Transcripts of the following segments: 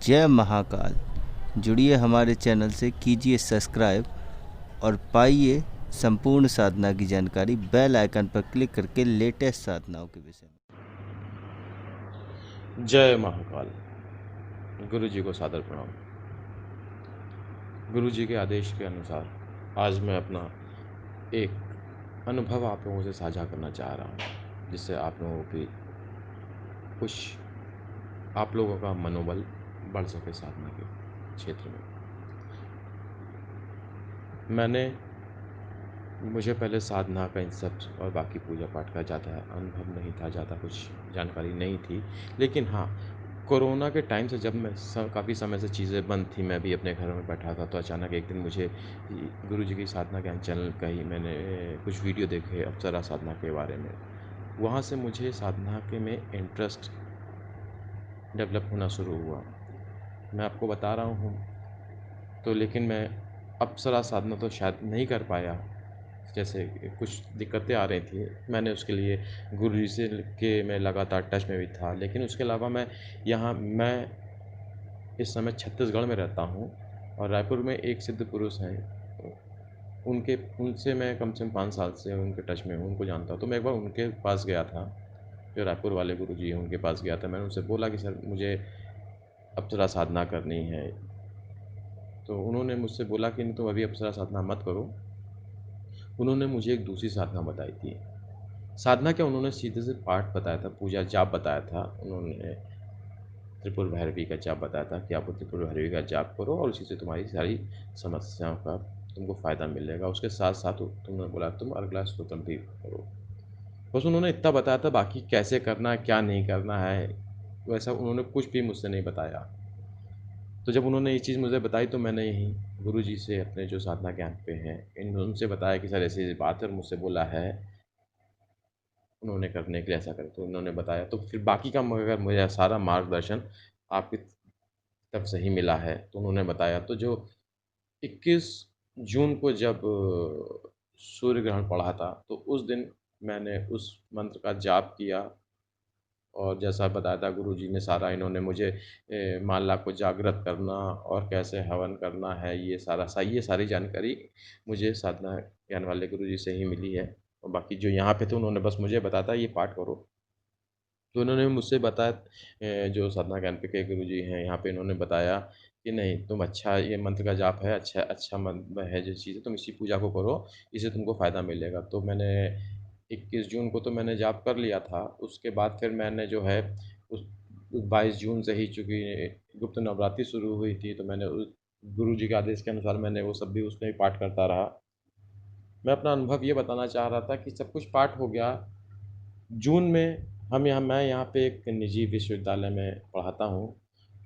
जय महाकाल। जुड़िए हमारे चैनल से, कीजिए सब्सक्राइब और पाइए संपूर्ण साधना की जानकारी बेल आइकन पर क्लिक करके लेटेस्ट साधनाओं के विषय में। जय महाकाल। गुरु जी को सादर प्रणाम। गुरु जी के आदेश के अनुसार आज मैं अपना एक अनुभव आप लोगों से साझा करना चाह रहा हूँ, जिससे आप लोगों की कुछ आप लोगों का मनोबल बढ़ सके साधना के क्षेत्र में। मुझे पहले साधना का इन सब और बाकी पूजा पाठ का ज़्यादा अनुभव नहीं था, ज़्यादा कुछ जानकारी नहीं थी। लेकिन हाँ, कोरोना के टाइम से जब मैं काफ़ी समय से चीज़ें बंद थी, मैं भी अपने घर में बैठा था, तो अचानक एक दिन मुझे गुरु जी की साधना ज्ञान चैनल का ही मैंने कुछ वीडियो देखे अप्सरा साधना के बारे में। वहाँ से मुझे साधना के में इंटरेस्ट डेवलप होना शुरू हुआ। मैं आपको बता रहा हूँ, तो लेकिन मैं अप्सरा साधना तो शायद नहीं कर पाया, जैसे कुछ दिक्कतें आ रही थी। मैंने उसके लिए गुरुजी से मैं लगातार टच में भी था। लेकिन उसके अलावा मैं इस समय छत्तीसगढ़ में रहता हूँ और रायपुर में एक सिद्ध पुरुष हैं, उनसे मैं कम से कम 5 साल से उनके टच में हूँ, उनको जानता हूँ। तो मैं एक बार उनके पास गया था, जो रायपुर वाले गुरुजी हैं, उनके पास गया था। मैंने उनसे बोला कि सर, मुझे अप्सरा साधना करनी है। तो उन्होंने मुझसे बोला कि नहीं, तुम अभी अप्सरा साधना मत करो। उन्होंने मुझे एक दूसरी साधना बताई थी। साधना क्या, उन्होंने सीधे से पाठ बताया था, पूजा जाप बताया था। उन्होंने त्रिपुर भैरवी का जाप बताया था कि आप त्रिपुर भैरवी का जाप करो और उसी से तुम्हारी सारी समस्याओं का तुमको फ़ायदा मिलेगा। उसके साथ साथ तुमने बोला तुम अगला स्तोत्र भी करो। बस उन्होंने इतना बताया था, बाकी कैसे करना है, क्या नहीं करना है, वैसा उन्होंने कुछ भी मुझसे नहीं बताया। तो जब उन्होंने ये चीज़ मुझे बताई, तो मैंने यहीं गुरु जी से, अपने जो साधना ज्ञान पे हैं, उनसे बताया कि सर ऐसी बात है, और मुझसे बोला है उन्होंने करने के लिए, ऐसा करें। तो उन्होंने बताया, तो फिर बाकी का मगर मुझे सारा मार्गदर्शन आपकी तरफ से ही मिला है। तो उन्होंने बताया, तो जो 21 जून को जब सूर्य ग्रहण पड़ा था, तो उस दिन मैंने उस मंत्र का जाप किया। और जैसा बताया था गुरु जी ने, सारा इन्होंने मुझे माला को जागृत करना और कैसे हवन करना है, ये सारी जानकारी मुझे साधना ज्ञान वाले गुरु जी से ही मिली है। और बाकी जो यहाँ पे थे, उन्होंने बस मुझे बताया था ये पाठ करो। तो उन्होंने मुझसे बताया, जो साधना ज्ञान के गुरु जी हैं यहाँ पे, इन्होंने बताया कि नहीं, तुम अच्छा ये मंत्र का जाप है, अच्छा अच्छा मंत्र है, जो चीज़ है तुम इसी पूजा को करो, इससे तुमको फ़ायदा मिलेगा। तो मैंने 21 जून को तो मैंने जाप कर लिया था। उसके बाद फिर मैंने जो है उस 22 जून से ही, चूँकि गुप्त नवरात्रि शुरू हुई थी, तो मैंने उस गुरु जी के आदेश के अनुसार मैंने वो सब भी उसमें भी पाठ करता रहा। मैं अपना अनुभव ये बताना चाह रहा था कि सब कुछ पाठ हो गया। जून में मैं यहाँ पे एक निजी विश्वविद्यालय में पढ़ाता हूँ,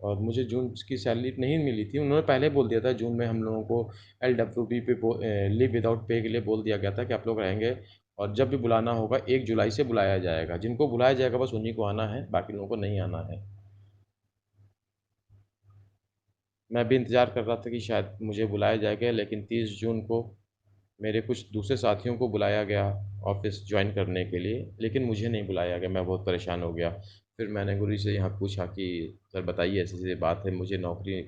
और मुझे जून की सैलरी नहीं मिली थी। उन्होंने पहले बोल दिया था, जून में हम लोगों को एलडब्ल्यूबी पे लीव विदाउट पे के लिए बोल दिया गया था कि आप लोग रहेंगे, और जब भी बुलाना होगा 1 जुलाई से बुलाया जाएगा। जिनको बुलाया जाएगा बस उन्हीं को आना है, बाकी लोगों को नहीं आना है। मैं भी इंतज़ार कर रहा था कि शायद मुझे बुलाया जाएगा, लेकिन 30 जून को मेरे कुछ दूसरे साथियों को बुलाया गया ऑफ़िस ज्वाइन करने के लिए, लेकिन मुझे नहीं बुलाया गया। मैं बहुत परेशान हो गया। फिर मैंने गुरु से यहाँ पूछा कि सर बताइए, ऐसी-ऐसी बात है, मुझे नौकरी,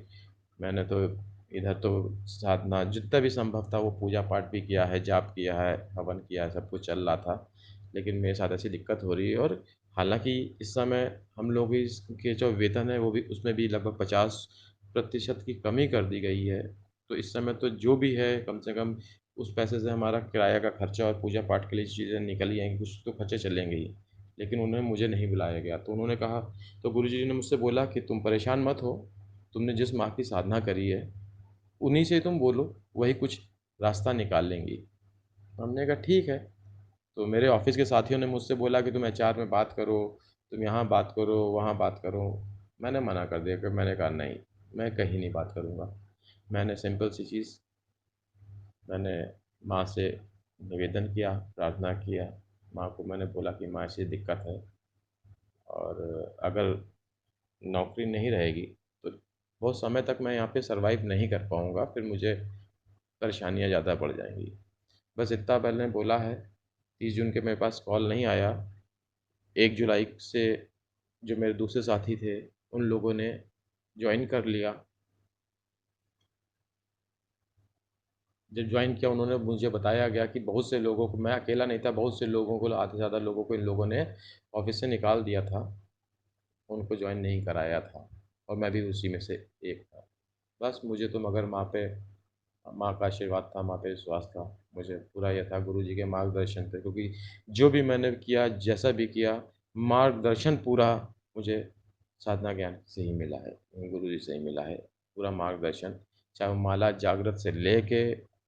मैंने तो इधर तो साधना जितना भी संभव था वो पूजा पाठ भी किया है, जाप किया है, हवन किया है, सब कुछ चल रहा था। लेकिन मेरे साथ ऐसी दिक्कत हो रही है, और हालाँकि इस समय हम लोग के जो वेतन है, वो भी उसमें भी लगभग 50% की कमी कर दी गई है। तो इस समय तो जो भी है, कम से कम उस पैसे से हमारा किराया का खर्चा और पूजा पाठ के लिए चीज़ें निकल ही आएँगी, कुछ तो खर्चे चलेंगे ही। लेकिन उन्होंने मुझे नहीं बुलाया गया। तो उन्होंने कहा, तो गुरुजी ने मुझसे बोला कि तुम परेशान मत हो, तुमने जिस माँ की साधना करी है, उन्हीं से तुम बोलो, वही कुछ रास्ता निकाल लेंगी। हमने कहा ठीक है। तो मेरे ऑफ़िस के साथियों ने मुझसे बोला कि तुम एचआर में बात करो, तुम यहाँ बात करो, वहाँ बात करो। मैंने मना कर दिया, कि मैंने कहा नहीं, मैं कहीं नहीं बात करूँगा। मैंने सिंपल सी चीज़, मैंने माँ से निवेदन किया, प्रार्थना किया। माँ को मैंने बोला कि माँ, ऐसी दिक्कत है, और अगर नौकरी नहीं रहेगी तो बहुत समय तक मैं यहाँ पे सर्वाइव नहीं कर पाऊँगा, फिर मुझे परेशानियाँ ज़्यादा बढ़ जाएँगी। बस इतना मैंने बोला है। 30 जून के मेरे पास कॉल नहीं आया। 1 जुलाई से जो मेरे दूसरे साथी थे, उन लोगों ने जॉइन कर लिया। जब जॉइन किया उन्होंने मुझे बताया गया कि बहुत से लोगों को, मैं अकेला नहीं था, बहुत से लोगों को, आधे से ज़्यादा लोगों को इन लोगों ने ऑफ़िस से निकाल दिया था, उनको जॉइन नहीं कराया था और मैं भी उसी में से एक था। बस मुझे तो मगर माँ का आशीर्वाद था, माँ पे विश्वास था। मुझे पूरा ये था गुरुजी के मार्गदर्शन पे, क्योंकि जो भी मैंने किया, जैसा भी किया, मार्गदर्शन पूरा मुझे साधना ज्ञान से ही मिला है, गुरुजी से ही मिला है, पूरा मार्गदर्शन। चाहे वो माला जागृत से लेके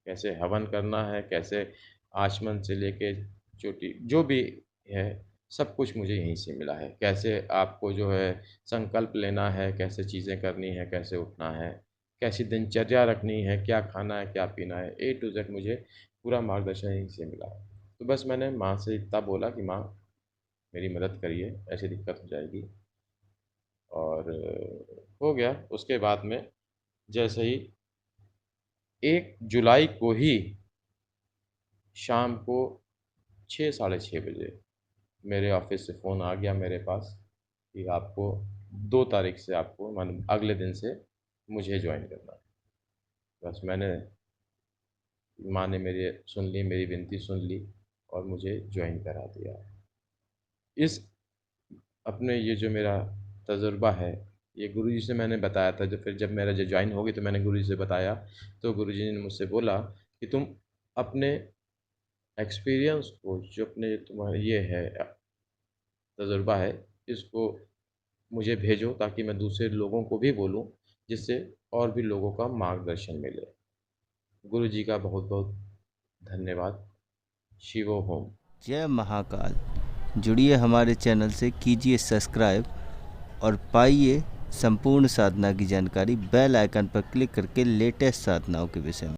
कैसे हवन करना है, कैसे आचमन से लेके चोटी जो भी है, सब कुछ मुझे यहीं से मिला है। कैसे आपको जो है संकल्प लेना है, कैसे चीज़ें करनी है, कैसे उठना है, कैसी दिनचर्या रखनी है, क्या खाना है, क्या पीना है, ए टू ज़ेड मुझे पूरा मार्गदर्शन यहीं से मिला। तो बस मैंने माँ से इतना बोला कि माँ मेरी मदद करिए, ऐसी दिक्कत हो जाएगी। और हो गया। उसके बाद में जैसे ही 1 जुलाई को ही शाम को 6 साढ़े 6 बजे मेरे ऑफिस से फ़ोन आ गया मेरे पास कि आपको 2 तारीख से, आपको माने अगले दिन से मुझे ज्वाइन करना है। बस मैंने, माँ ने मेरी सुन ली, मेरी विनती सुन ली और मुझे ज्वाइन करा दिया। इस अपने ये जो मेरा तजुर्बा है, ये गुरुजी से मैंने बताया था। जब मेरा जो ज्वाइन हो गई तो मैंने गुरुजी से बताया, तो गुरुजी ने मुझसे बोला कि तुम अपने एक्सपीरियंस को, जो अपने तुम्हारा ये है तजुर्बा है, इसको मुझे भेजो ताकि मैं दूसरे लोगों को भी बोलूँ, जिससे और भी लोगों का मार्गदर्शन मिले। गुरुजी का बहुत बहुत धन्यवाद। शिवो होम। जय महाकाल। जुड़िए हमारे चैनल से, कीजिए सब्सक्राइब और पाइए संपूर्ण साधना की जानकारी बेल आइकन पर क्लिक करके लेटेस्ट साधनाओं के विषय में।